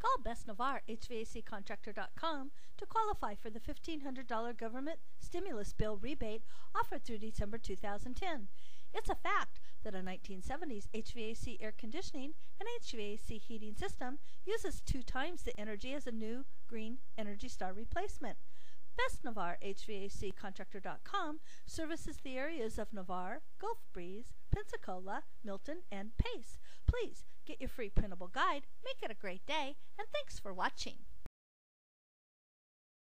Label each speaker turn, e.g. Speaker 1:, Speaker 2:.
Speaker 1: Call Best Navarre HVAC Contractor.com to qualify for the $1,500 government stimulus bill rebate offered through December 2010. It's a fact that a 1970s HVAC air conditioning and HVAC heating system uses 2 times the energy as a new green Energy Star replacement. Best Navarre HVAC Contractor.com services the areas of Navarre, Gulf Breeze, Pensacola, Milton, and Pace. Please get your free printable guide, make it a great day, and thanks for watching.